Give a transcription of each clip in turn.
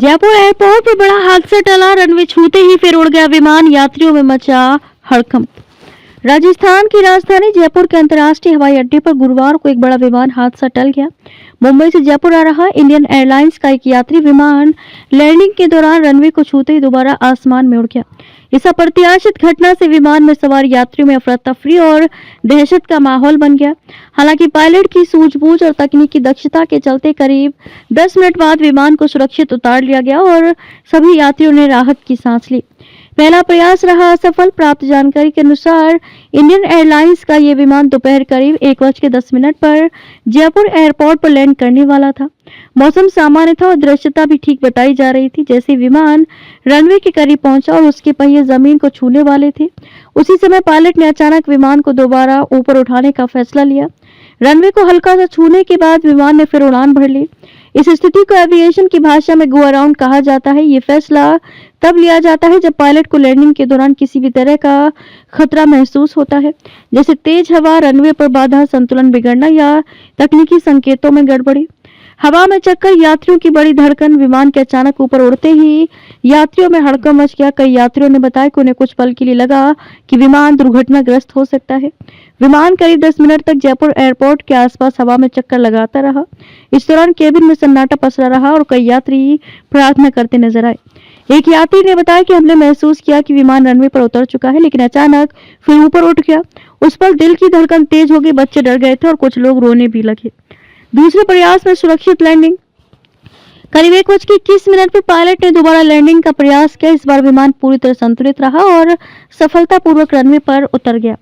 Jaipur airport पर बड़ा हादसा टला। रनवे छूते ही फिर उड़ गया विमान, यात्रियों में मचा हड़कंप। राजस्थान की राजधानी जयपुर के अंतर्राष्ट्रीय हवाई अड्डे पर गुरुवार को एक बड़ा विमान हादसा टल गया। मुंबई से जयपुर आ रहा इंडियन एयरलाइंस का एक यात्री विमान लैंडिंग के दौरान रनवे को छूते ही दोबारा आसमान में उड़ गया। इस अप्रत्याशित घटना से विमान में सवार यात्रियों में अफरा तफरी और दहशत का माहौल बन गया। हालांकि पायलट की सूझबूझ और तकनीकी दक्षता के चलते करीब 10 मिनट बाद विमान को सुरक्षित उतार लिया गया और सभी यात्रियों ने राहत की सांस ली। पहला प्रयास रहा असफल। प्राप्त जानकारी के अनुसार इंडियन एयरलाइंस का ये विमान दोपहर करीब 1:10 पर जयपुर एयरपोर्ट पर लैंड करने वाला था। मौसम सामान्य था और दृश्यता भी ठीक बताई जा रही थी। जैसे विमान रनवे के करीब पहुंचा और उसके पहिए जमीन को छूने वाले थे, उसी समय पायलट ने अचानक विमान को दोबारा ऊपर उठाने का फैसला लिया। रनवे को हल्का सा छूने के बाद विमान ने फिर उड़ान भर ली। इस स्थिति को एविएशन की भाषा में गो अराउंड कहा जाता है। ये फैसला तब लिया जाता है जब पायलट को लैंडिंग के दौरान किसी भी तरह का खतरा महसूस होता है, जैसे तेज हवा, रनवे पर बाधा, संतुलन बिगड़ना या तकनीकी संकेतों में गड़बड़ी। हवा में चक्कर, यात्रियों की बड़ी धड़कन। विमान के अचानक ऊपर उड़ते ही यात्रियों में हड़कंप मच गया। कई यात्रियों ने बताया कि उन्हें कुछ पल के लिए लगा कि विमान दुर्घटनाग्रस्त हो सकता है। विमान करीब 10 मिनट तक जयपुर एयरपोर्ट के आसपास हवा में चक्कर लगाता रहा। इस दौरान केबिन में सन्नाटा पसरा रहा और कई यात्री प्रार्थना करते नजर आए। एक यात्री ने बताया कि हमने महसूस किया कि विमान रनवे पर उतर चुका है, लेकिन अचानक फिर ऊपर उठ गया। उस पर दिल की धड़कन तेज हो गई, बच्चे डर गए थे और कुछ लोग रोने भी लगे। दूसरे प्रयास में सुरक्षित लैंडिंग। करीब 1:21 पर पायलट ने दोबारा लैंडिंग का प्रयास किया। इस बार विमान पूरी तरह संतुलित रहा और सफलतापूर्वक रनवे पर उतर गया।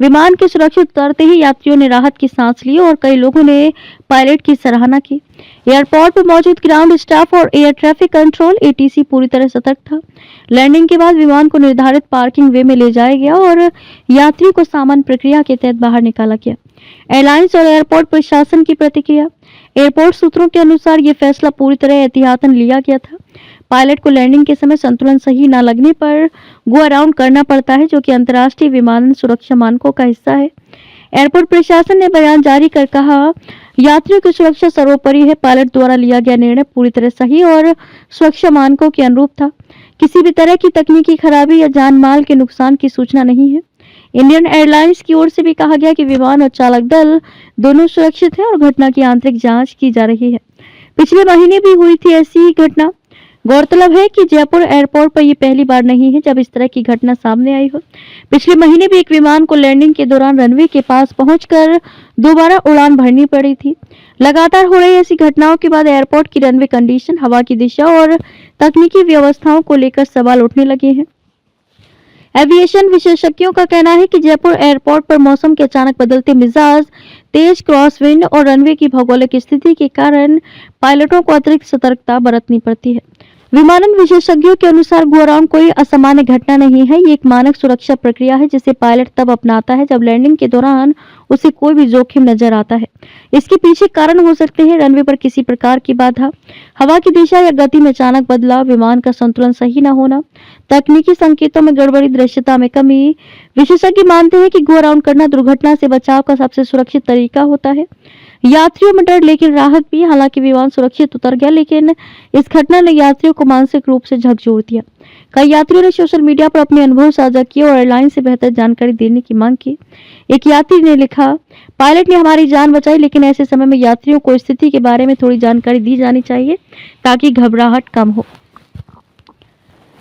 विमान के सुरक्षित उतरते ही यात्रियों ने राहत की सांस ली और कई लोगों ने पायलट की सराहना की। एयरपोर्ट पर मौजूद ग्राउंड स्टाफ और एयर ट्रैफिक कंट्रोल एटीसी पूरी तरह सतर्क था। लैंडिंग के बाद विमान को निर्धारित पार्किंग वे में ले जाया गया और यात्रियों को सामान्य प्रक्रिया के तहत बाहर निकाला गया। एयरलाइंस और एयरपोर्ट प्रशासन की प्रतिक्रिया। एयरपोर्ट सूत्रों के अनुसार यह फैसला पूरी तरह एहतियातन लिया गया था। पायलट को लैंडिंग के समय संतुलन सही न लगने पर गो अराउंड करना पड़ता है, जो कि अंतर्राष्ट्रीय विमानन सुरक्षा मानकों का हिस्सा है। एयरपोर्ट प्रशासन ने बयान जारी कर कहा, यात्रियों की सुरक्षा सर्वोपरि है। पायलट द्वारा लिया गया निर्णय पूरी तरह सही और सुरक्षा मानकों के अनुरूप था। किसी भी तरह की तकनीकी खराबी या जान माल के नुकसान की सूचना नहीं है। इंडियन एयरलाइंस की ओर से भी कहा गया कि विमान और चालक दल दोनों सुरक्षित हैं और घटना की आंतरिक जांच की जा रही है। पिछले महीने भी हुई थी ऐसी ही घटना। गौरतलब है कि जयपुर एयरपोर्ट पर यह पहली बार नहीं है जब इस तरह की घटना सामने आई हो। पिछले महीने भी एक विमान को लैंडिंग के दौरान रनवे के पास पहुंचकर दोबारा उड़ान भरनी पड़ी थी। लगातार हो रही ऐसी घटनाओं के बाद एयरपोर्ट की रनवे कंडीशन, हवा की दिशा और तकनीकी व्यवस्थाओं को लेकर सवाल उठने लगे हैं। एविएशन विशेषज्ञों का कहना है कि जयपुर एयरपोर्ट पर मौसम के अचानक बदलते मिजाज, तेज क्रॉस विंड और रनवे की भौगोलिक स्थिति के कारण पायलटों को अतिरिक्त सतर्कता बरतनी पड़ती है। विमानन विशेषज्ञों के अनुसार गो अराउंड कोई असामान्य घटना नहीं है। ये एक मानक सुरक्षा प्रक्रिया है जिसे पायलट तब अपनाता है जब लैंडिंग के दौरान उसे कोई भी जोखिम नजर आता है। इसके पीछे कारण हो सकते हैं रनवे पर किसी प्रकार की बाधा, हवा की दिशा या गति में अचानक बदलाव, विमान का संतुलन सही न होना, तकनीकी संकेतों में गड़बड़ी, दृश्यता में कमी। विशेषज्ञ मानते हैं कि गो अराउंड करना दुर्घटना से बचाव का सबसे सुरक्षित तरीका होता है। यात्रियों में डर लेकिन राहत भी। हालांकि विमान सुरक्षित उतर गया, लेकिन इस घटना ने यात्रियों को मानसिक रूप से झकझोर दिया। कई यात्रियों ने सोशल मीडिया पर अपने अनुभव साझा किए और एयरलाइन से बेहतर जानकारी देने की मांग की। एक यात्री ने लिखा, पायलट ने हमारी जान बचाई, लेकिन ऐसे समय में यात्रियों को स्थिति के बारे में थोड़ी जानकारी दी जानी चाहिए ताकि घबराहट कम हो।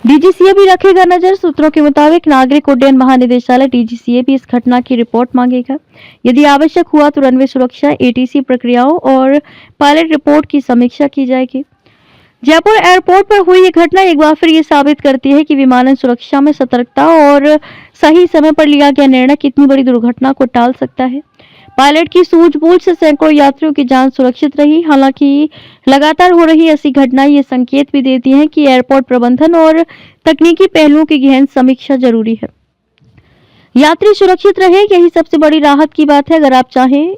डीजीसीए भी रखेगा नजर। सूत्रों के मुताबिक नागरिक उड्डयन महानिदेशालय डीजीसीए भी इस घटना की रिपोर्ट मांगेगा। यदि आवश्यक हुआ तो रनवे सुरक्षा, एटीसी प्रक्रियाओं और पायलट रिपोर्ट की समीक्षा की जाएगी। जयपुर एयरपोर्ट पर हुई ये घटना एक बार फिर ये साबित करती है कि विमानन सुरक्षा में सतर्कता और सही समय पर लिया गया निर्णय कितनी बड़ी दुर्घटना को टाल सकता है। पायलट की सूझबूझ से सैकड़ों यात्रियों की जान सुरक्षित रही। हालांकि लगातार हो रही ऐसी घटनाएं ये संकेत भी देती हैं कि एयरपोर्ट प्रबंधन और तकनीकी पहलुओं की गहन समीक्षा जरूरी है। यात्री सुरक्षित रहे, यही सबसे बड़ी राहत की बात है। अगर आप चाहें